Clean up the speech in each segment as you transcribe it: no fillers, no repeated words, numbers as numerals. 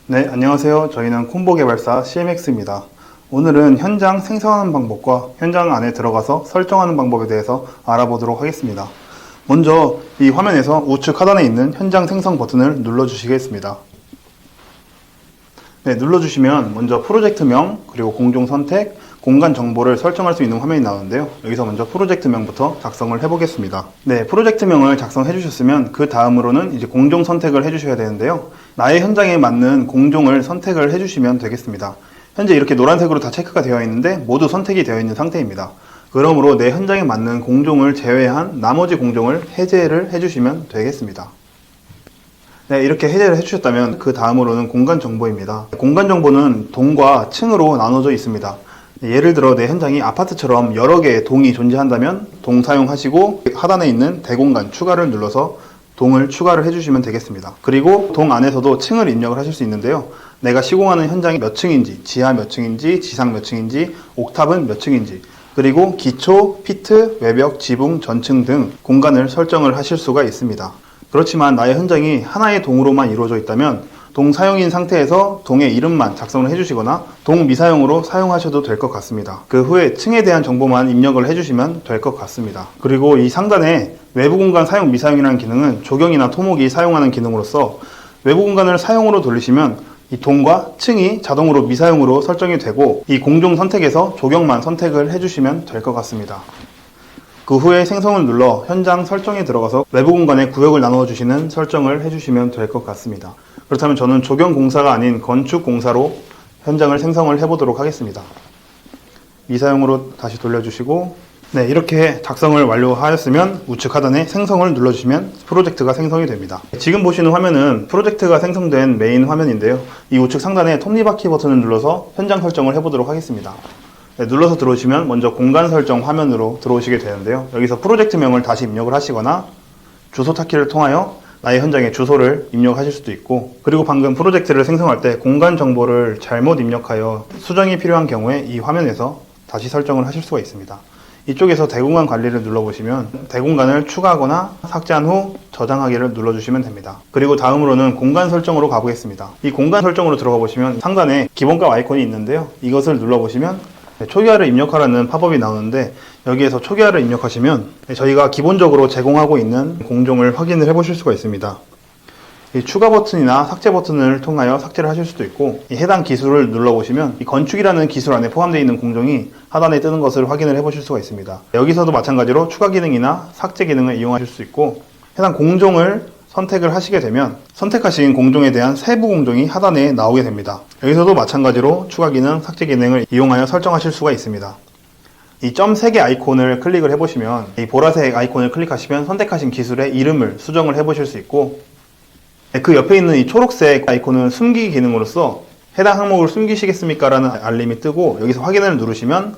네, 안녕하세요. 저희는 콤보 개발사 CMX입니다. 오늘은 현장 생성하는 방법과 현장 안에 들어가서 설정하는 방법에 대해서 알아보도록 하겠습니다. 먼저 이 화면에서 우측 하단에 있는 현장 생성 버튼을 눌러주시겠습니다. 네, 눌러주시면 먼저 프로젝트명, 그리고 공종 선택, 공간 정보를 설정할 수 있는 화면이 나오는데요. 여기서 먼저 프로젝트명부터 작성을 해보겠습니다. 네, 프로젝트명을 작성해 주셨으면 그 다음으로는 이제 공종 선택을 해주셔야 되는데요. 나의 현장에 맞는 공종을 선택을 해주시면 되겠습니다. 현재 이렇게 노란색으로 다 체크가 되어 있는데 모두 선택이 되어 있는 상태입니다. 그러므로 내 현장에 맞는 공종을 제외한 나머지 공종을 해제를 해주시면 되겠습니다. 네, 이렇게 해제를 해주셨다면 그 다음으로는 공간 정보입니다. 공간 정보는 동과 층으로 나눠져 있습니다. 예를 들어 내 현장이 아파트처럼 여러 개의 동이 존재한다면 동 사용하시고 하단에 있는 대공간 추가를 눌러서 동을 추가를 해주시면 되겠습니다. 그리고 동 안에서도 층을 입력을 하실 수 있는데요. 내가 시공하는 현장이 몇 층인지, 지하 몇 층인지, 지상 몇 층인지, 옥탑은 몇 층인지, 그리고 기초, 피트, 외벽, 지붕, 전층 등 공간을 설정을 하실 수가 있습니다. 그렇지만 나의 현장이 하나의 동으로만 이루어져 있다면 동 사용인 상태에서 동의 이름만 작성을 해주시거나 동 미사용으로 사용하셔도 될 것 같습니다. 그 후에 층에 대한 정보만 입력을 해주시면 될 것 같습니다. 그리고 이 상단에 외부 공간 사용 미사용이라는 기능은 조경이나 토목이 사용하는 기능으로서 외부 공간을 사용으로 돌리시면 이 동과 층이 자동으로 미사용으로 설정이 되고 이 공종 선택에서 조경만 선택을 해주시면 될 것 같습니다. 그 후에 생성을 눌러 현장 설정에 들어가서 외부 공간에 구역을 나누어 주시는 설정을 해주시면 될 것 같습니다. 그렇다면 저는 조경공사가 아닌 건축공사로 현장을 생성을 해보도록 하겠습니다. 미사용으로 다시 돌려주시고, 네, 이렇게 작성을 완료하였으면 우측 하단에 생성을 눌러주시면 프로젝트가 생성이 됩니다. 지금 보시는 화면은 프로젝트가 생성된 메인 화면인데요. 이 우측 상단에 톱니바퀴 버튼을 눌러서 현장 설정을 해보도록 하겠습니다. 네, 눌러서 들어오시면 먼저 공간 설정 화면으로 들어오시게 되는데요. 여기서 프로젝트명을 다시 입력을 하시거나 주소 찾기를 통하여 나의 현장의 주소를 입력하실 수도 있고, 그리고 방금 프로젝트를 생성할 때 공간 정보를 잘못 입력하여 수정이 필요한 경우에 이 화면에서 다시 설정을 하실 수가 있습니다. 이쪽에서 대공간 관리를 눌러보시면 대공간을 추가하거나 삭제한 후 저장하기를 눌러주시면 됩니다. 그리고 다음으로는 공간 설정으로 가보겠습니다. 이 공간 설정으로 들어가 보시면 상단에 기본값 아이콘이 있는데요. 이것을 눌러보시면 초기화를 입력하라는 팝업이 나오는데, 여기에서 초기화를 입력하시면 저희가 기본적으로 제공하고 있는 공종을 확인을 해 보실 수가 있습니다. 이 추가 버튼이나 삭제 버튼을 통하여 삭제를 하실 수도 있고, 이 해당 기술을 눌러보시면 이 건축이라는 기술 안에 포함되어 있는 공종이 하단에 뜨는 것을 확인을 해 보실 수가 있습니다. 여기서도 마찬가지로 추가 기능이나 삭제 기능을 이용하실 수 있고, 해당 공종을 선택을 하시게 되면 선택하신 공종에 대한 세부 공종이 하단에 나오게 됩니다. 여기서도 마찬가지로 추가 기능, 삭제 기능을 이용하여 설정하실 수가 있습니다. 이 점 3개 아이콘을 클릭을 해보시면 이 보라색 아이콘을 클릭하시면 선택하신 기술의 이름을 수정을 해보실 수 있고, 그 옆에 있는 이 초록색 아이콘은 숨기기 기능으로서 해당 항목을 숨기시겠습니까? 라는 알림이 뜨고 여기서 확인을 누르시면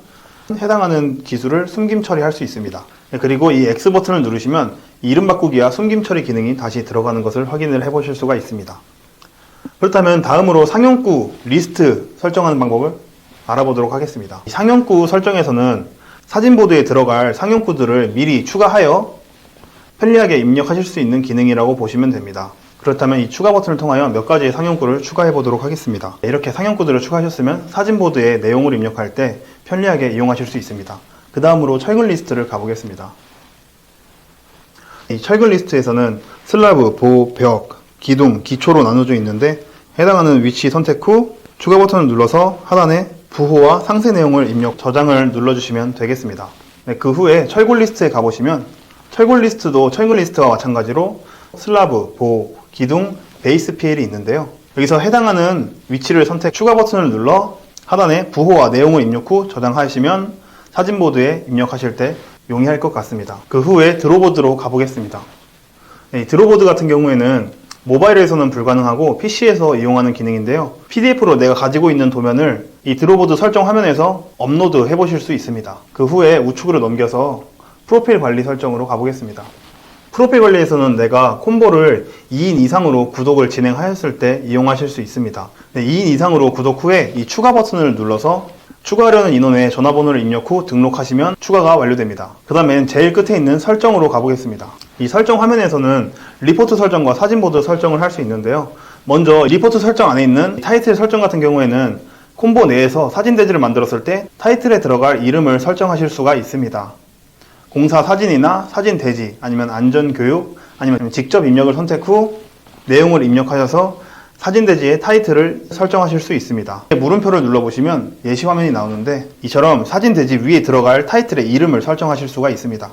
해당하는 기술을 숨김 처리할 수 있습니다. 그리고 이 X 버튼을 누르시면 이름 바꾸기와 숨김 처리 기능이 다시 들어가는 것을 확인을 해 보실 수가 있습니다. 그렇다면 다음으로 상용구 리스트 설정하는 방법을 알아보도록 하겠습니다. 상용구 설정에서는 사진보드에 들어갈 상용구들을 미리 추가하여 편리하게 입력하실 수 있는 기능이라고 보시면 됩니다. 그렇다면 이 추가 버튼을 통하여 몇 가지의 상용구를 추가해 보도록 하겠습니다. 이렇게 상용구들을 추가하셨으면 사진보드에 내용을 입력할 때 편리하게 이용하실 수 있습니다. 그 다음으로 철근 리스트를 가보겠습니다. 이 철근 리스트에서는 슬라브, 보, 벽, 기둥, 기초로 나눠져 있는데, 해당하는 위치 선택 후 추가 버튼을 눌러서 하단에 부호와 상세 내용을 입력, 저장을 눌러주시면 되겠습니다. 네, 그 후에 철골 리스트에 가보시면 철골 리스트도 철근 리스트와 마찬가지로 슬라브, 보, 기둥, 베이스 PL이 있는데요. 여기서 해당하는 위치를 선택, 추가 버튼을 눌러 하단에 부호와 내용을 입력 후 저장하시면 사진보드에 입력하실 때 용이할 것 같습니다. 그 후에 드로보드로 가보겠습니다. 이 드로보드 같은 경우에는 모바일에서는 불가능하고 PC에서 이용하는 기능인데요. PDF로 내가 가지고 있는 도면을 이 드로보드 설정 화면에서 업로드 해보실 수 있습니다. 그 후에 우측으로 넘겨서 프로필 관리 설정으로 가보겠습니다. 프로필 관리에서는 내가 콤보를 2인 이상으로 구독을 진행하였을 때 이용하실 수 있습니다. 2인 이상으로 구독 후에 이 추가 버튼을 눌러서 추가하려는 인원의 전화번호를 입력 후 등록하시면 추가가 완료됩니다. 그 다음엔 제일 끝에 있는 설정으로 가보겠습니다. 이 설정 화면에서는 리포트 설정과 사진보드 설정을 할 수 있는데요. 먼저 리포트 설정 안에 있는 타이틀 설정 같은 경우에는 콤보 내에서 사진 대지를 만들었을 때 타이틀에 들어갈 이름을 설정하실 수가 있습니다. 공사 사진이나 사진 대지, 아니면 안전교육, 아니면 직접 입력을 선택 후 내용을 입력하셔서 사진 대지의 타이틀을 설정하실 수 있습니다. 물음표를 눌러보시면 예시 화면이 나오는데 이처럼 사진 대지 위에 들어갈 타이틀의 이름을 설정하실 수가 있습니다.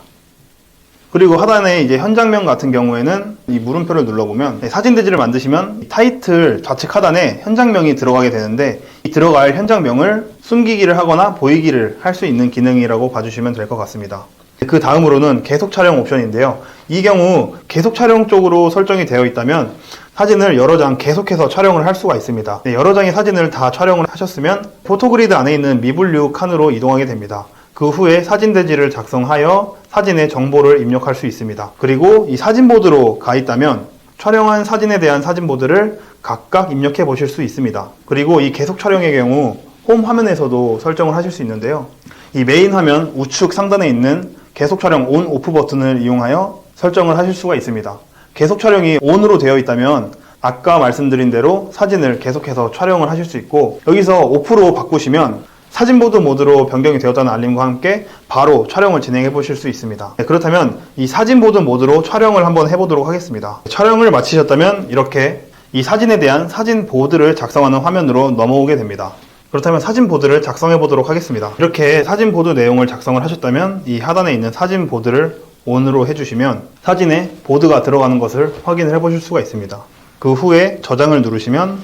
그리고 하단에 이제 현장명 같은 경우에는 이 물음표를 눌러보면 사진 대지를 만드시면 타이틀 좌측 하단에 현장명이 들어가게 되는데 이 들어갈 현장명을 숨기기를 하거나 보이기를 할 수 있는 기능이라고 봐주시면 될 것 같습니다. 그 다음으로는 계속 촬영 옵션인데요. 이 경우 계속 촬영 쪽으로 설정이 되어 있다면 사진을 여러 장 계속해서 촬영을 할 수가 있습니다. 여러 장의 사진을 다 촬영을 하셨으면 포토그리드 안에 있는 미분류 칸으로 이동하게 됩니다. 그 후에 사진 대지를 작성하여 사진의 정보를 입력할 수 있습니다. 그리고 이 사진보드로 가 있다면 촬영한 사진에 대한 사진보드를 각각 입력해 보실 수 있습니다. 그리고 이 계속 촬영의 경우 홈 화면에서도 설정을 하실 수 있는데요. 이 메인 화면 우측 상단에 있는 계속 촬영 온, 오프 버튼을 이용하여 설정을 하실 수가 있습니다. 계속 촬영이 ON으로 되어 있다면 아까 말씀드린 대로 사진을 계속해서 촬영을 하실 수 있고, 여기서 오프로 바꾸시면 사진보드 모드로 변경이 되었다는 알림과 함께 바로 촬영을 진행해 보실 수 있습니다. 그렇다면 이 사진보드 모드로 촬영을 한번 해보도록 하겠습니다. 촬영을 마치셨다면 이렇게 이 사진에 대한 사진보드를 작성하는 화면으로 넘어오게 됩니다. 그렇다면 사진보드를 작성해 보도록 하겠습니다. 이렇게 사진보드 내용을 작성을 하셨다면 이 하단에 있는 사진보드를 ON으로 해주시면 사진에 보드가 들어가는 것을 확인을 해 보실 수가 있습니다. 그 후에 저장을 누르시면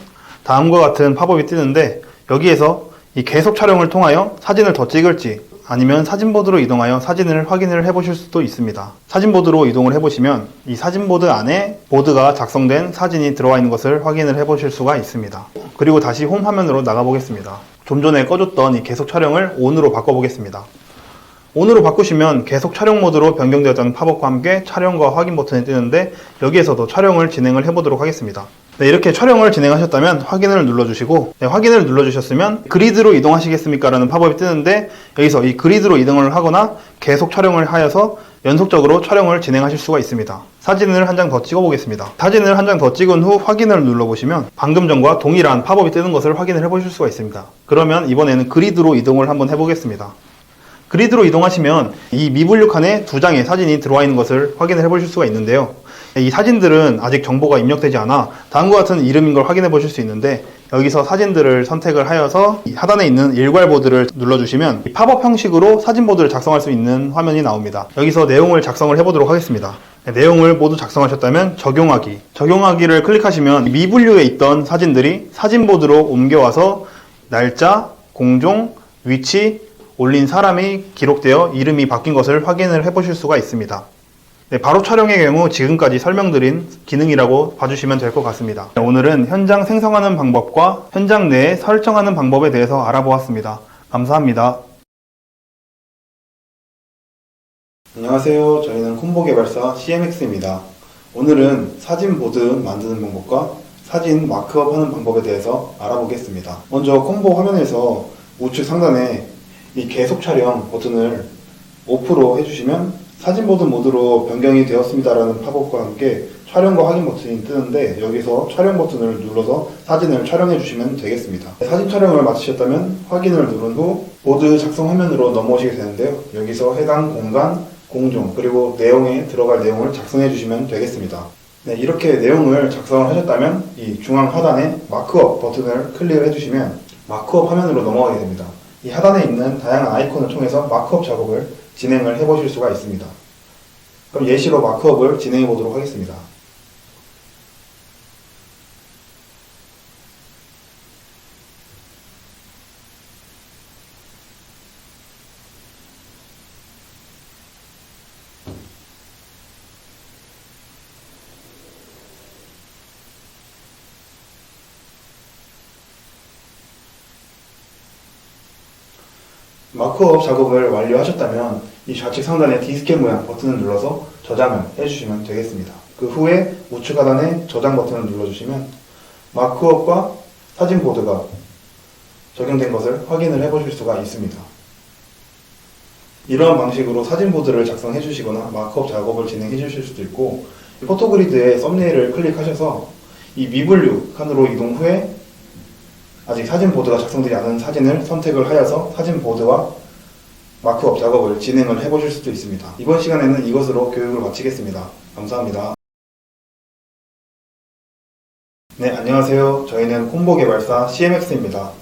다음과 같은 팝업이 뜨는데, 여기에서 이 계속 촬영을 통하여 사진을 더 찍을지 아니면 사진보드로 이동하여 사진을 확인을 해 보실 수도 있습니다. 사진보드로 이동을 해 보시면 이 사진보드 안에 보드가 작성된 사진이 들어와 있는 것을 확인을 해 보실 수가 있습니다. 그리고 다시 홈 화면으로 나가 보겠습니다. 좀 전에 꺼줬던 이 계속 촬영을 ON으로 바꿔 보겠습니다. ON으로 바꾸시면 계속 촬영 모드로 변경되었다는 팝업과 함께 촬영과 확인 버튼이 뜨는데, 여기에서도 촬영을 진행을 해 보도록 하겠습니다. 이렇게 촬영을 진행하셨다면 확인을 눌러주시고, 확인을 눌러주셨으면 그리드로 이동하시겠습니까? 라는 팝업이 뜨는데, 여기서 이 그리드로 이동을 하거나 계속 촬영을 하여서 연속적으로 촬영을 진행하실 수가 있습니다. 사진을 한 장 더 찍어 보겠습니다. 사진을 한 장 더 찍은 후 확인을 눌러보시면 방금 전과 동일한 팝업이 뜨는 것을 확인을 해 보실 수가 있습니다. 그러면 이번에는 그리드로 이동을 한번 해 보겠습니다. 그리드로 이동하시면 이 미분류 칸에 두 장의 사진이 들어와 있는 것을 확인을 해 보실 수가 있는데요. 이 사진들은 아직 정보가 입력되지 않아 다음과 같은 이름인 걸 확인해 보실 수 있는데, 여기서 사진들을 선택을 하여서 이 하단에 있는 일괄보드를 눌러주시면 팝업 형식으로 사진보드를 작성할 수 있는 화면이 나옵니다. 여기서 내용을 작성을 해보도록 하겠습니다. 내용을 모두 작성하셨다면 적용하기를 클릭하시면 미분류에 있던 사진들이 사진보드로 옮겨와서 날짜, 공종, 위치, 올린 사람이 기록되어 이름이 바뀐 것을 확인을 해 보실 수가 있습니다. 바로 촬영의 경우 지금까지 설명드린 기능이라고 봐주시면 될 것 같습니다. 오늘은 현장 생성하는 방법과 현장 내에 설정하는 방법에 대해서 알아보았습니다. 감사합니다. 안녕하세요. 저희는 콤보 개발사 CMX입니다. 오늘은 사진 보드 만드는 방법과 사진 마크업 하는 방법에 대해서 알아보겠습니다. 먼저 콤보 화면에서 우측 상단에 이 계속 촬영 버튼을 오프로 해주시면 사진보드 모드로 변경이 되었습니다라는 팝업과 함께 촬영과 확인 버튼이 뜨는데, 여기서 촬영 버튼을 눌러서 사진을 촬영해 주시면 되겠습니다. 사진 촬영을 마치셨다면 확인을 누른 후 보드 작성 화면으로 넘어오시게 되는데요. 여기서 해당 공간, 공종, 그리고 내용에 들어갈 내용을 작성해 주시면 되겠습니다. 이렇게 내용을 작성을 하셨다면 이 중앙 하단에 마크업 버튼을 클릭을 해주시면 마크업 화면으로 넘어가게 됩니다. 이 하단에 있는 다양한 아이콘을 통해서 마크업 작업을 진행을 해 보실 수가 있습니다. 그럼 예시로 마크업을 진행해 보도록 하겠습니다. 마크업 작업을 완료하셨다면 이 좌측 상단의 디스켓 모양 버튼을 눌러서 저장을 해주시면 되겠습니다. 그 후에 우측 하단에 저장 버튼을 눌러주시면 마크업과 사진보드가 적용된 것을 확인을 해보실 수가 있습니다. 이러한 방식으로 사진보드를 작성해 주시거나 마크업 작업을 진행해 주실 수도 있고, 포토그리드의 썸네일을 클릭하셔서 이 미분류 칸으로 이동 후에 아직 사진 보드가 작성되지 않은 사진을 선택을 하여서 사진 보드와 마크업 작업을 진행을 해보실 수도 있습니다. 이번 시간에는 이것으로 교육을 마치겠습니다. 감사합니다. 네, 안녕하세요. 저희는 콤보 개발사 CMX입니다.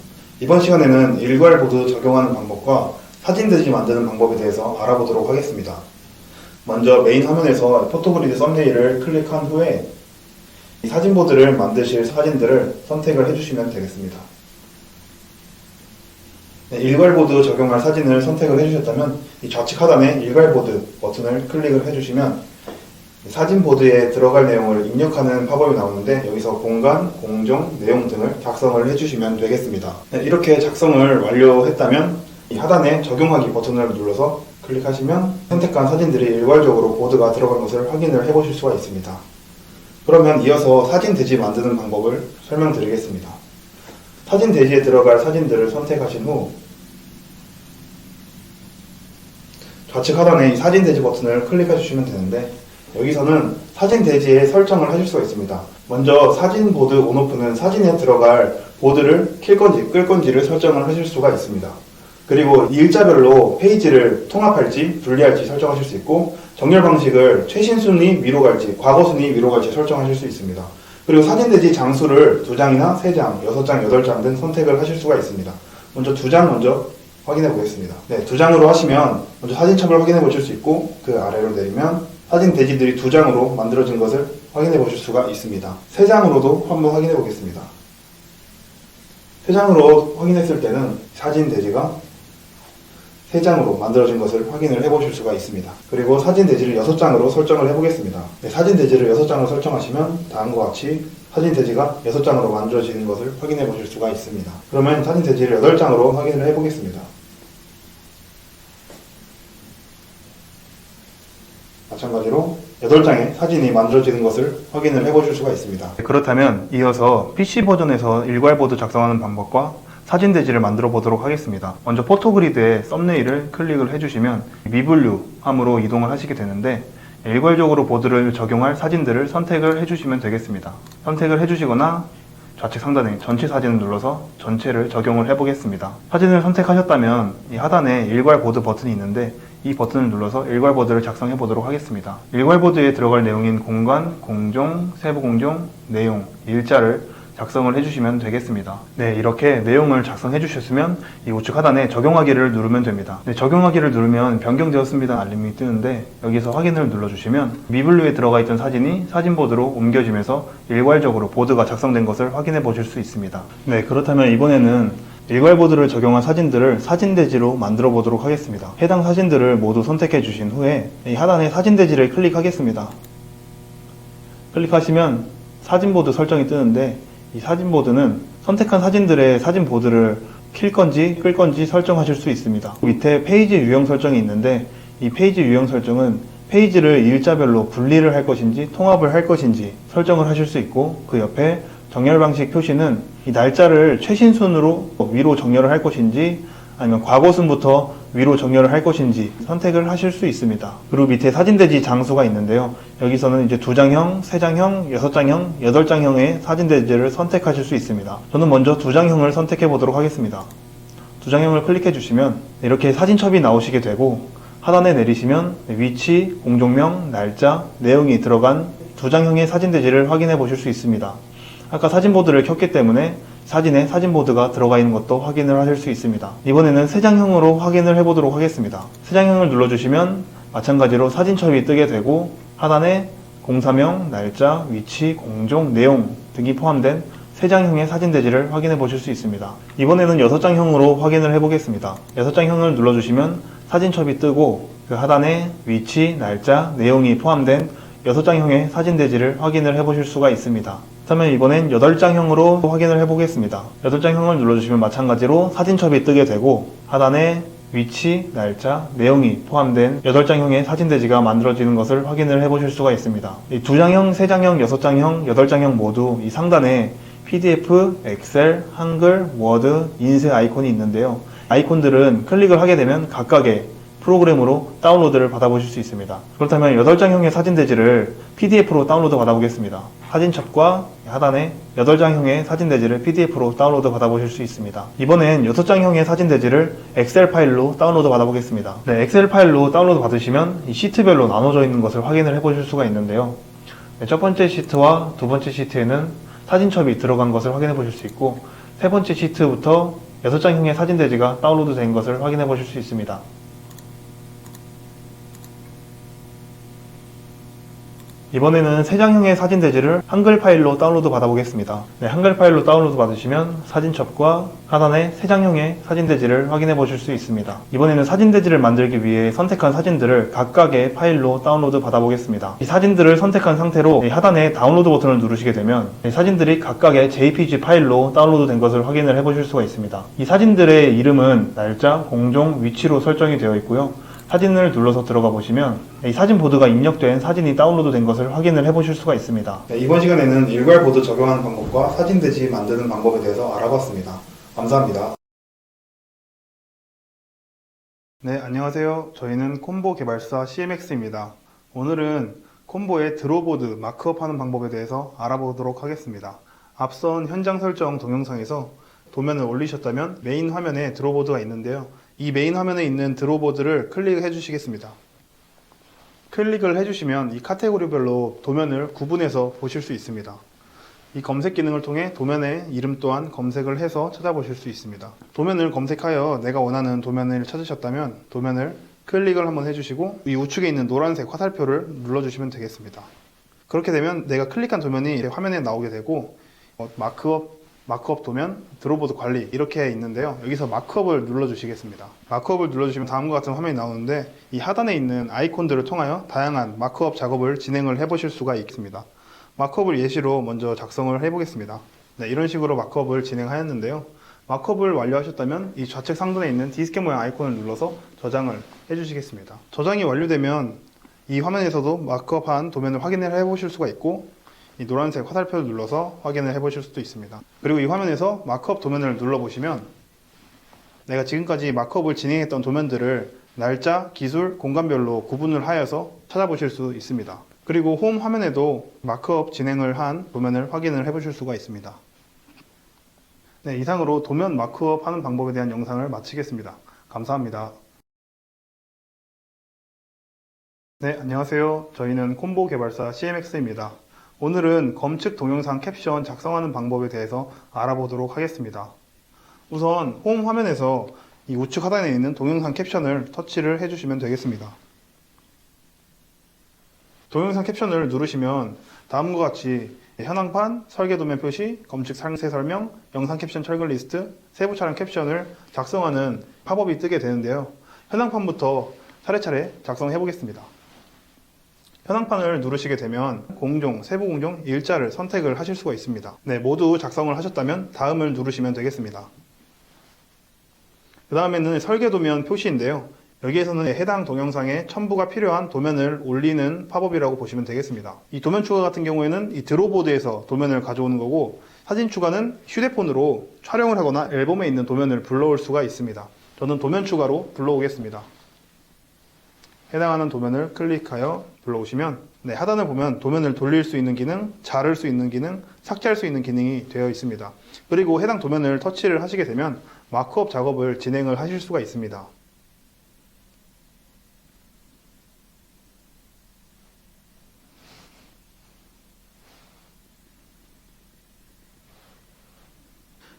이번 시간에는 일괄 보드 적용하는 방법과 사진 대지 만드는 방법에 대해서 알아보도록 하겠습니다. 먼저 메인 화면에서 포토그리드 썸네일을 클릭한 후에 이 사진 보드를 만드실 사진들을 선택을 해주시면 되겠습니다. 네, 일괄 보드 적용할 사진을 선택을 해주셨다면 이 좌측 하단에 일괄 보드 버튼을 클릭을 해주시면 사진 보드에 들어갈 내용을 입력하는 팝업이 나오는데 여기서 공간, 공정, 내용 등을 작성을 해주시면 되겠습니다. 네, 이렇게 작성을 완료했다면 이 하단에 적용하기 버튼을 눌러서 클릭하시면 선택한 사진들이 일괄적으로 보드가 들어간 것을 확인을 해보실 수가 있습니다. 그러면 이어서 사진 대지 만드는 방법을 설명드리겠습니다. 사진 대지에 들어갈 사진들을 선택하신 후 좌측 하단에 이 사진 대지 버튼을 클릭해 주시면 되는데 여기서는 사진 대지에 설정을 하실 수가 있습니다. 먼저 사진 보드 온오프는 사진에 들어갈 보드를 킬 건지 끌 건지를 설정을 하실 수가 있습니다. 그리고 일자별로 페이지를 통합할지 분리할지 설정하실 수 있고 정렬 방식을 최신 순위 위로 갈지 과거 순위 위로 갈지 설정하실 수 있습니다. 그리고 사진 대지 장수를 2장이나 3장, 6장, 8장 등 선택을 하실 수가 있습니다. 먼저 2장 먼저 확인해 보겠습니다. 네, 2장으로 하시면 먼저 사진첩을 확인해 보실 수 있고 그 아래로 내리면 사진 대지들이 2장으로 만들어진 것을 확인해 보실 수가 있습니다. 3장으로도 한번 확인해 보겠습니다. 3장으로 확인했을 때는 사진 대지가 3장으로 만들어진 것을 확인을 해보실 수가 있습니다. 그리고 사진 대지를 6장으로 설정을 해보겠습니다. 네, 사진 대지를 6장으로 설정하시면 다음과 같이 사진 대지가 6장으로 만들어지는 것을 확인해 보실 수가 있습니다. 그러면 사진 대지를 8장으로 확인을 해보겠습니다. 마찬가지로 8장의 사진이 만들어지는 것을 확인을 해보실 수가 있습니다. 그렇다면 이어서 PC 버전에서 일괄보드 작성하는 방법과 사진 대지를 만들어 보도록 하겠습니다. 먼저 포토그리드에 썸네일을 클릭을 해주시면 미분류함으로 이동을 하시게 되는데 일괄적으로 보드를 적용할 사진들을 선택을 해주시면 되겠습니다. 선택을 해주시거나 좌측 상단에 전체 사진을 눌러서 전체를 적용을 해보겠습니다. 사진을 선택하셨다면 이 하단에 일괄 보드 버튼이 있는데 이 버튼을 눌러서 일괄 보드를 작성해 보도록 하겠습니다. 일괄 보드에 들어갈 내용인 공간, 공정, 세부 공정, 내용, 일자를 작성을 해주시면 되겠습니다. 네, 이렇게 내용을 작성해 주셨으면 이 우측 하단에 적용하기를 누르면 됩니다. 네, 적용하기를 누르면 변경되었습니다 알림이 뜨는데 여기서 확인을 눌러주시면 미분류에 들어가 있던 사진이 사진보드로 옮겨지면서 일괄적으로 보드가 작성된 것을 확인해 보실 수 있습니다. 네, 그렇다면 이번에는 일괄보드를 적용한 사진들을 사진 대지로 만들어 보도록 하겠습니다. 해당 사진들을 모두 선택해 주신 후에 이 하단에 사진 대지를 클릭하겠습니다. 클릭하시면 사진보드 설정이 뜨는데 이 사진보드는 선택한 사진들의 사진보드를 킬 건지 끌 건지 설정하실 수 있습니다. 밑에 페이지 유형 설정이 있는데 이 페이지 유형 설정은 페이지를 일자별로 분리를 할 것인지 통합을 할 것인지 설정을 하실 수 있고 그 옆에 정렬 방식 표시는 이 날짜를 최신 순으로 위로 정렬을 할 것인지 아니면 과거 순부터 위로 정렬을 할 것인지 선택을 하실 수 있습니다. 그리고 밑에 사진 대지 장수가 있는데요. 여기서는 이제 2장형, 3장형, 6장형, 8장형의 사진 대지를 선택하실 수 있습니다. 저는 먼저 2장형을 선택해 보도록 하겠습니다. 2장형을 클릭해 주시면 이렇게 사진첩이 나오시게 되고 하단에 내리시면 위치, 공정명, 날짜, 내용이 들어간 2장형의 사진 대지를 확인해 보실 수 있습니다. 아까 사진보드를 켰기 때문에 사진에 사진보드가 들어가 있는 것도 확인을 하실 수 있습니다. 이번에는 3장형으로 확인을 해보도록 하겠습니다. 3장형을 눌러주시면 마찬가지로 사진첩이 뜨게 되고 하단에 공사명, 날짜, 위치, 공정, 내용 등이 포함된 3장형의 사진 대지를 확인해 보실 수 있습니다. 이번에는 6장형으로 확인을 해보겠습니다. 6장형을 눌러주시면 사진첩이 뜨고 그 하단에 위치, 날짜, 내용이 포함된 6장형의 사진 대지를 확인을 해보실 수가 있습니다. 그렇다면 이번엔 8장형으로 확인을 해보겠습니다. 8장형을 눌러주시면 마찬가지로 사진첩이 뜨게 되고 하단에 위치, 날짜, 내용이 포함된 8장형의 사진 대지가 만들어지는 것을 확인을 해보실 수가 있습니다. 이 2장형, 3장형, 6장형, 8장형 모두 이 상단에 PDF, 엑셀, 한글, 워드, 인쇄 아이콘이 있는데요. 아이콘들은 클릭을 하게 되면 각각의 프로그램으로 다운로드를 받아보실 수 있습니다. 그렇다면 8장형의 사진 대지를 PDF로 다운로드 받아보겠습니다. 사진첩과 하단에 8장형의 사진 대지를 PDF로 다운로드 받아보실 수 있습니다. 이번엔 6장형의 사진 대지를 엑셀 파일로 다운로드 받아보겠습니다. 네, 엑셀 파일로 다운로드 받으시면 이 시트별로 나눠져 있는 것을 확인을 해보실 수가 있는데요. 네, 첫 번째 시트와 두 번째 시트에는 사진첩이 들어간 것을 확인해 보실 수 있고, 세 번째 시트부터 6장형의 사진 대지가 다운로드 된 것을 확인해 보실 수 있습니다. 이번에는 3장형의 사진 대지를 한글 파일로 다운로드 받아보겠습니다. 네, 한글 파일로 다운로드 받으시면 사진첩과 하단에 3장형의 사진 대지를 확인해 보실 수 있습니다. 이번에는 사진 대지를 만들기 위해 선택한 사진들을 각각의 파일로 다운로드 받아보겠습니다. 이 사진들을 선택한 상태로 하단에 다운로드 버튼을 누르시게 되면 사진들이 각각의 JPG 파일로 다운로드 된 것을 확인을 해 보실 수가 있습니다. 이 사진들의 이름은 날짜, 공종, 위치로 설정이 되어 있고요. 사진을 눌러서 들어가 보시면 이 사진 보드가 입력된 사진이 다운로드 된 것을 확인을 해 보실 수가 있습니다. 네, 이번 시간에는 일괄 보드 적용하는 방법과 사진 대지 만드는 방법에 대해서 알아봤습니다. 감사합니다. 네, 안녕하세요. 저희는 콤보 개발사 CMX입니다. 오늘은 콤보의 드로보드 마크업 하는 방법에 대해서 알아보도록 하겠습니다. 앞선 현장 설정 동영상에서 도면을 올리셨다면 메인 화면에 드로보드가 있는데요. 이 메인 화면에 있는 드로보드를 클릭해 주시겠습니다. 클릭을 해주시면 이 카테고리별로 도면을 구분해서 보실 수 있습니다. 이 검색 기능을 통해 도면의 이름 또한 검색을 해서 찾아보실 수 있습니다. 도면을 검색하여 내가 원하는 도면을 찾으셨다면 도면을 클릭을 한번 해주시고 이 우측에 있는 노란색 화살표를 눌러주시면 되겠습니다. 그렇게 되면 내가 클릭한 도면이 화면에 나오게 되고 마크업 도면, 드로보드 관리 이렇게 있는데요. 여기서 마크업을 눌러주시겠습니다. 마크업을 눌러주시면 다음과 같은 화면이 나오는데 이 하단에 있는 아이콘들을 통하여 다양한 마크업 작업을 진행을 해보실 수가 있습니다. 마크업을 예시로 먼저 작성을 해보겠습니다. 네, 이런 식으로 마크업을 진행하였는데요. 마크업을 완료하셨다면 이 좌측 상단에 있는 디스켓 모양 아이콘을 눌러서 저장을 해주시겠습니다. 저장이 완료되면 이 화면에서도 마크업한 도면을 확인을 해보실 수가 있고 이 노란색 화살표를 눌러서 확인을 해보실 수도 있습니다. 그리고 이 화면에서 마크업 도면을 눌러보시면 내가 지금까지 마크업을 진행했던 도면들을 날짜, 기술, 공간별로 구분을 하여서 찾아보실 수 있습니다. 그리고 홈 화면에도 마크업 진행을 한 도면을 확인을 해보실 수가 있습니다. 네, 이상으로 도면 마크업 하는 방법에 대한 영상을 마치겠습니다. 감사합니다. 네, 안녕하세요. 저희는 콤보 개발사 CMX입니다. 오늘은 검측 동영상 캡션 작성하는 방법에 대해서 알아보도록 하겠습니다. 우선 홈 화면에서 이 우측 하단에 있는 동영상 caption을 터치를 해주시면 되겠습니다. 동영상 캡션을 누르시면 다음과 같이 현황판, 설계 도면 표시, 검측 상세 설명, 영상 캡션 철거 리스트, 세부 촬영 캡션을 작성하는 팝업이 뜨게 되는데요. 현황판부터 차례차례 작성해 보겠습니다. 현황판을 누르시게 되면 공종, 세부 공종, 일자를 선택을 하실 수가 있습니다. 네, 모두 작성을 하셨다면 다음을 누르시면 되겠습니다. 그 다음에는 설계 도면 표시인데요. 여기에서는 해당 동영상에 첨부가 필요한 도면을 올리는 팝업이라고 보시면 되겠습니다. 이 도면 추가 같은 경우에는 이 드로보드에서 도면을 가져오는 거고, 사진 추가는 휴대폰으로 촬영을 하거나 앨범에 있는 도면을 불러올 수가 있습니다. 저는 도면 추가로 불러오겠습니다. 해당하는 도면을 클릭하여 불러오시면 하단을 보면 도면을 돌릴 수 있는 기능, 자를 수 있는 기능, 삭제할 수 있는 기능이 되어 있습니다. 그리고 해당 도면을 터치를 하시게 되면 마크업 작업을 진행을 하실 수가 있습니다.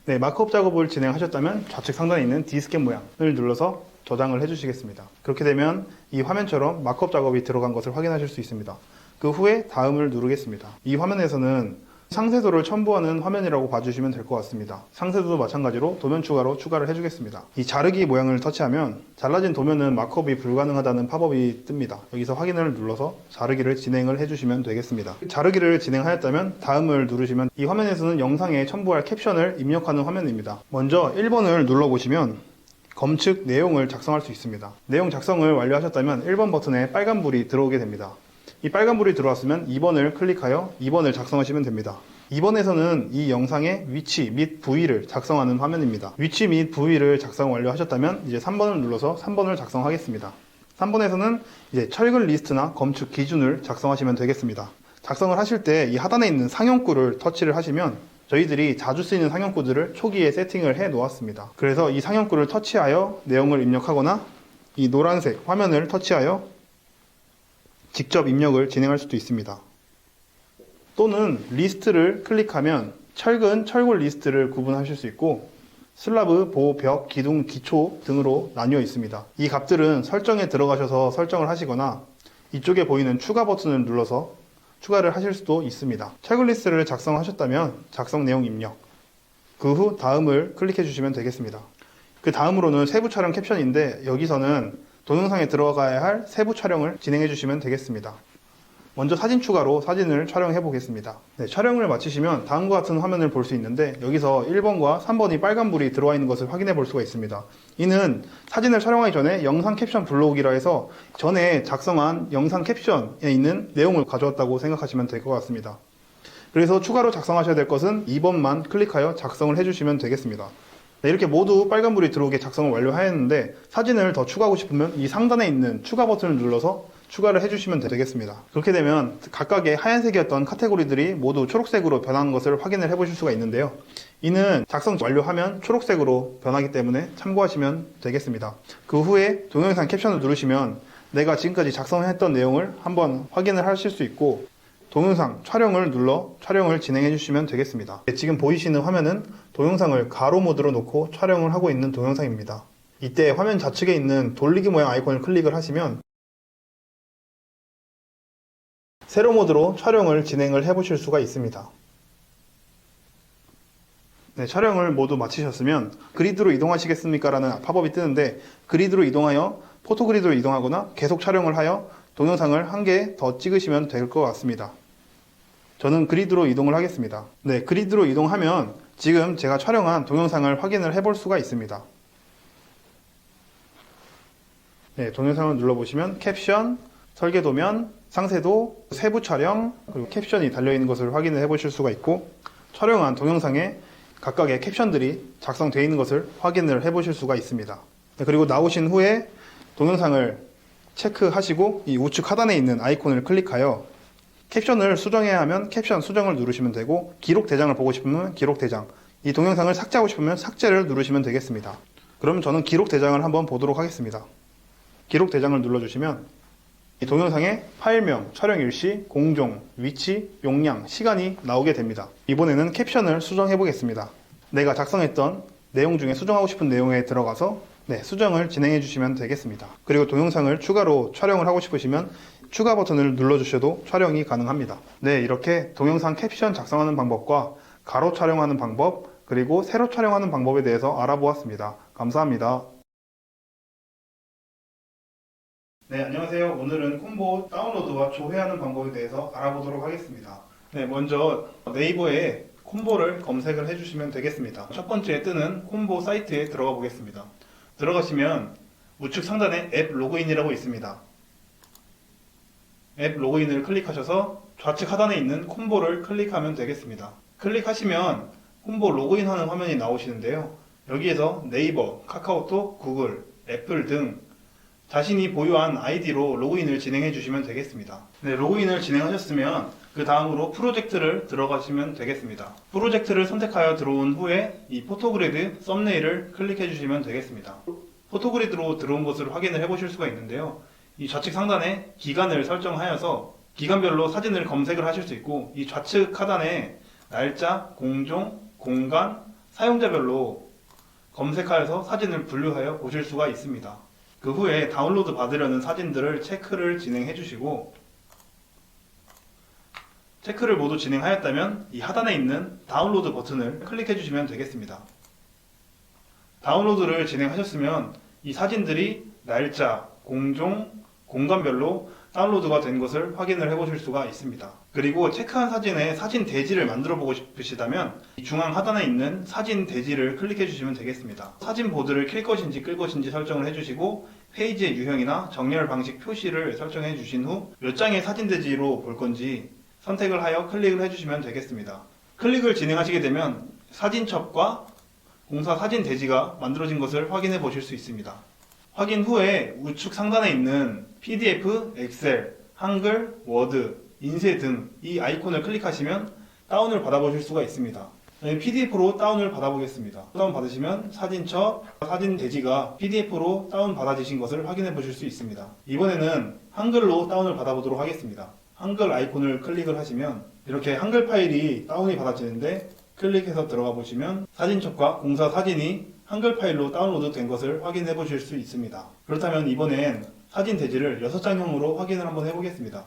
네, 마크업 작업을 진행하셨다면 좌측 상단에 있는 디스켓 모양을 눌러서 저장을 해주시겠습니다. 그렇게 되면 이 화면처럼 마크업 작업이 들어간 것을 확인하실 수 있습니다. 그 후에 다음을 누르겠습니다. 이 화면에서는 상세도를 첨부하는 화면이라고 봐주시면 될 것 같습니다. 상세도도 마찬가지로 도면 추가로 추가를 해주겠습니다. 이 자르기 모양을 터치하면 잘라진 도면은 마크업이 불가능하다는 팝업이 뜹니다. 여기서 확인을 눌러서 자르기를 진행을 해주시면 되겠습니다. 자르기를 진행하였다면 다음을 누르시면 이 화면에서는 영상에 첨부할 캡션을 입력하는 화면입니다. 먼저 1번을 눌러보시면 검측 내용을 작성할 수 있습니다. 내용 작성을 완료하셨다면 1번 버튼에 빨간불이 들어오게 됩니다. 이 빨간불이 들어왔으면 2번을 클릭하여 2번을 작성하시면 됩니다. 2번에서는 이 영상의 위치 및 부위를 작성하는 화면입니다. 위치 및 부위를 작성 완료하셨다면 이제 3번을 눌러서 3번을 작성하겠습니다. 3번에서는 이제 철근 리스트나 검축 기준을 작성하시면 되겠습니다. 작성을 하실 때 이 하단에 있는 상용구를 터치를 하시면 저희들이 자주 쓰이는 상용구들을 초기에 세팅을 해 놓았습니다. 그래서 이 상용구를 터치하여 내용을 입력하거나 이 노란색 화면을 터치하여 직접 입력을 진행할 수도 있습니다. 또는 리스트를 클릭하면 철근, 철골 리스트를 구분하실 수 있고 슬라브, 보호, 벽, 기둥, 기초 등으로 나뉘어 있습니다. 이 값들은 설정에 들어가셔서 설정을 하시거나 이쪽에 보이는 추가 버튼을 눌러서 추가를 하실 수도 있습니다. 철근 리스트를 작성하셨다면 작성 내용 입력, 그 후 다음을 클릭해 주시면 되겠습니다. 그 다음으로는 세부 촬영 캡션인데 여기서는 동영상에 들어가야 할 세부 촬영을 진행해 주시면 되겠습니다. 먼저 사진 추가로 사진을 촬영해 보겠습니다. 네, 촬영을 마치시면 다음과 같은 화면을 볼 수 있는데 여기서 1번과 3번이 빨간불이 들어와 있는 것을 확인해 볼 수가 있습니다. 이는 사진을 촬영하기 전에 영상 캡션 불러오기라 해서 전에 작성한 영상 캡션에 있는 내용을 가져왔다고 생각하시면 될 것 같습니다. 그래서 추가로 작성하셔야 될 것은 2번만 클릭하여 작성을 해주시면 되겠습니다. 네, 이렇게 모두 빨간불이 들어오게 작성을 완료하였는데 사진을 더 추가하고 싶으면 이 상단에 있는 추가 버튼을 눌러서 추가를 해주시면 되겠습니다. 그렇게 되면 각각의 하얀색이었던 카테고리들이 모두 초록색으로 변한 것을 확인을 해보실 수가 있는데요. 이는 작성 완료하면 초록색으로 변하기 때문에 참고하시면 되겠습니다. 그 후에 동영상 캡션을 누르시면 내가 지금까지 작성했던 내용을 한번 확인을 하실 수 있고 동영상 촬영을 눌러 촬영을 진행해 주시면 되겠습니다. 지금 보이시는 화면은 동영상을 가로 모드로 놓고 촬영을 하고 있는 동영상입니다. 이때 화면 좌측에 있는 돌리기 모양 아이콘을 클릭을 하시면 세로 모드로 촬영을 진행을 해 보실 수가 있습니다. 네, 촬영을 모두 마치셨으면 그리드로 이동하시겠습니까? 라는 팝업이 뜨는데 그리드로 이동하여 포토그리드로 이동하거나 계속 촬영을 하여 동영상을 한 개 더 찍으시면 될 것 같습니다. 저는 그리드로 이동을 하겠습니다. 네, 그리드로 이동하면 지금 제가 촬영한 동영상을 확인을 해 볼 수가 있습니다. 네, 동영상을 눌러보시면 캡션, 설계도면, 상세도, 세부 촬영, 그리고 캡션이 달려있는 것을 확인을 해 보실 수가 있고 촬영한 동영상에 각각의 캡션들이 작성되어 있는 것을 확인을 해 보실 수가 있습니다. 네, 그리고 나오신 후에 동영상을 체크하시고 이 우측 하단에 있는 아이콘을 클릭하여 캡션을 수정해야 하면 캡션 수정을 누르시면 되고 기록 대장을 보고 싶으면 기록 대장, 이 동영상을 삭제하고 싶으면 삭제를 누르시면 되겠습니다. 그럼 저는 기록 대장을 한번 보도록 하겠습니다. 기록 대장을 눌러주시면 이 동영상의 파일명, 촬영 일시, 공종, 위치, 용량, 시간이 나오게 됩니다. 이번에는 캡션을 수정해 보겠습니다. 내가 작성했던 내용 중에 수정하고 싶은 내용에 들어가서 수정을 진행해 주시면 되겠습니다. 그리고 동영상을 추가로 촬영을 하고 싶으시면 추가 버튼을 눌러주셔도 촬영이 가능합니다. 네, 이렇게 동영상 캡션 작성하는 방법과 가로 촬영하는 방법, 그리고 세로 촬영하는 방법에 대해서 알아보았습니다. 감사합니다. 네, 안녕하세요. 오늘은 콤보 다운로드와 조회하는 방법에 대해서 알아보도록 하겠습니다. 네, 먼저 네이버에 콤보를 검색을 해주시면 되겠습니다. 첫 번째 뜨는 콤보 사이트에 들어가 보겠습니다. 들어가시면 우측 상단에 앱 로그인이라고 있습니다. 앱 로그인을 클릭하셔서 좌측 하단에 있는 콤보를 클릭하면 되겠습니다. 클릭하시면 콤보 로그인하는 화면이 나오시는데요. 여기에서 네이버, 카카오톡, 구글, 애플 등 자신이 보유한 아이디로 로그인을 진행해 주시면 되겠습니다. 네, 로그인을 진행하셨으면 그 다음으로 프로젝트를 들어가시면 되겠습니다. 프로젝트를 선택하여 들어온 후에 이 포토그리드 썸네일을 클릭해 주시면 되겠습니다. 포토그리드로 들어온 것을 확인을 해 보실 수가 있는데요. 이 좌측 상단에 기간을 설정하여서 기간별로 사진을 검색을 하실 수 있고 이 좌측 하단에 날짜, 공종, 공간, 사용자별로 검색하여서 사진을 분류하여 보실 수가 있습니다. 그 후에 다운로드 받으려는 사진들을 체크를 진행해 주시고 체크를 모두 진행하였다면 이 하단에 있는 다운로드 버튼을 클릭해 주시면 되겠습니다. 다운로드를 진행하셨으면 이 사진들이 날짜, 공종, 공간별로 다운로드가 된 것을 확인을 해 보실 수가 있습니다. 그리고 체크한 사진의 사진 대지를 만들어 보고 싶으시다면 이 중앙 하단에 있는 사진 대지를 클릭해 주시면 되겠습니다. 사진 보드를 킬 것인지 끌 것인지 설정을 해 주시고 페이지의 유형이나 정렬 방식 표시를 설정해 주신 후 몇 장의 사진 대지로 볼 건지 선택을 하여 클릭을 해 주시면 되겠습니다. 클릭을 진행하시게 되면 사진첩과 공사 사진 대지가 만들어진 것을 확인해 보실 수 있습니다. 확인 후에 우측 상단에 있는 PDF, 엑셀, 한글, 워드, 인쇄 등 이 아이콘을 클릭하시면 다운을 받아보실 수가 있습니다. 저는 PDF로 다운을 받아보겠습니다. 다운 받으시면 사진첩, 사진 대지가 PDF로 다운 받아지신 것을 확인해 보실 수 있습니다. 이번에는 한글로 다운을 받아보도록 하겠습니다. 한글 아이콘을 클릭을 하시면 이렇게 한글 파일이 다운이 받아지는데 클릭해서 들어가 보시면 사진첩과 공사 사진이 한글 파일로 다운로드 된 것을 확인해 보실 수 있습니다. 그렇다면 이번엔 사진 대지를 6장형으로 확인을 한번 해보겠습니다.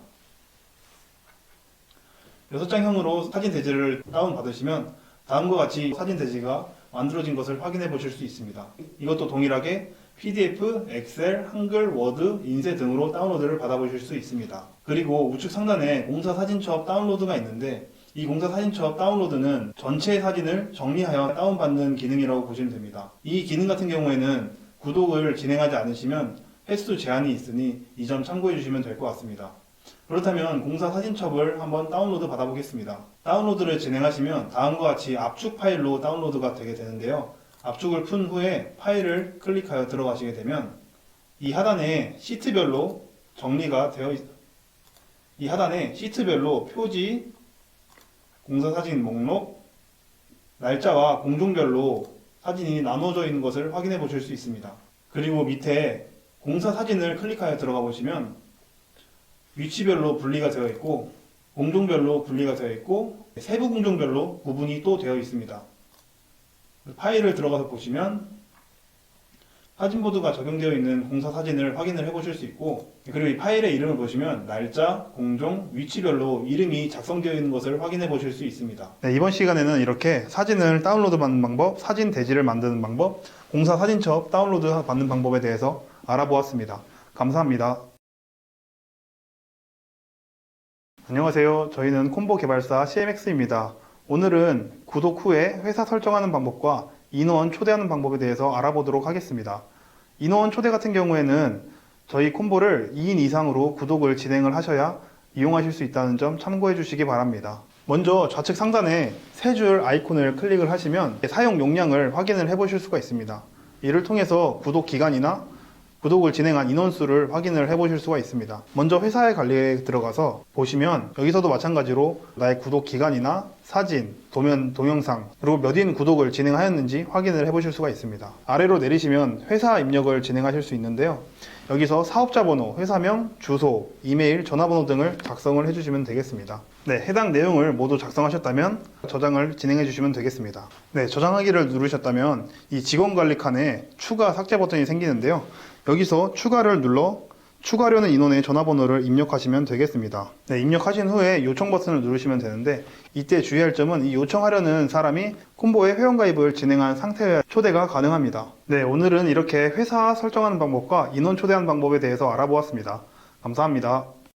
6장형으로 사진 대지를 다운 받으시면 다음과 같이 사진 대지가 만들어진 것을 확인해 보실 수 있습니다. 이것도 동일하게 PDF, 엑셀, 한글, 워드, 인쇄 등으로 다운로드를 받아보실 수 있습니다. 그리고 우측 상단에 공사 사진첩 다운로드가 있는데 이 공사 사진첩 다운로드는 전체 사진을 정리하여 다운받는 기능이라고 보시면 됩니다. 이 기능 같은 경우에는 구독을 진행하지 않으시면 횟수 제한이 있으니 이 점 참고해 주시면 될 것 같습니다. 그렇다면 공사 사진첩을 한번 다운로드 받아보겠습니다. 다운로드를 진행하시면 다음과 같이 압축 파일로 다운로드가 되게 되는데요. 압축을 푼 후에 파일을 클릭하여 들어가시게 되면 이 하단에 시트별로 정리가 되어 이 하단에 시트별로 표지, 공사사진 목록, 날짜와 공종별로 사진이 나눠져 있는 것을 확인해 보실 수 있습니다. 그리고 밑에 공사사진을 클릭하여 들어가 보시면 위치별로 분리가 되어 있고 공종별로 분리가 되어 있고 세부 공종별로 구분이 또 되어 있습니다. 파일을 들어가서 보시면 사진보드가 적용되어 있는 공사 사진을 확인을 해 보실 수 있고 그리고 이 파일의 이름을 보시면 날짜, 공종, 위치별로 이름이 작성되어 있는 것을 확인해 보실 수 있습니다. 네, 이번 시간에는 이렇게 사진을 다운로드 받는 방법, 사진 대지를 만드는 방법, 공사 사진첩 다운로드 받는 방법에 대해서 알아보았습니다. 감사합니다. 안녕하세요. 저희는 콤보 개발사 CMX입니다. 오늘은 구독 후에 회사 설정하는 방법과 인원 초대하는 방법에 대해서 알아보도록 하겠습니다. 인원 초대 같은 경우에는 저희 콤보를 2인 이상으로 구독을 진행을 하셔야 이용하실 수 있다는 점 참고해 주시기 바랍니다. 먼저 좌측 상단에 세 줄 아이콘을 클릭을 하시면 사용 용량을 확인을 해 보실 수가 있습니다. 이를 통해서 구독 기간이나 구독을 진행한 인원수를 확인을 해 보실 수가 있습니다. 먼저 회사의 관리에 들어가서 보시면 여기서도 마찬가지로 나의 구독 기간이나 사진, 동영상, 그리고 몇 인 구독을 진행하였는지 확인을 해 보실 수가 있습니다. 아래로 내리시면 회사 입력을 진행하실 수 있는데요. 여기서 사업자 번호, 회사명, 주소, 이메일, 전화번호 등을 작성을 해주시면 되겠습니다. 네, 해당 내용을 모두 작성하셨다면 저장을 진행해 주시면 되겠습니다. 네, 저장하기를 누르셨다면 이 직원관리 칸에 추가 삭제 버튼이 생기는데요. 여기서 추가를 눌러 추가하려는 인원의 전화번호를 입력하시면 되겠습니다. 네, 입력하신 후에 요청 버튼을 누르시면 되는데 이때 주의할 점은 이 요청하려는 사람이 콤보에 회원가입을 진행한 상태여야 초대가 가능합니다. 네, 오늘은 이렇게 회사 설정하는 방법과 인원 초대하는 방법에 대해서 알아보았습니다. 감사합니다.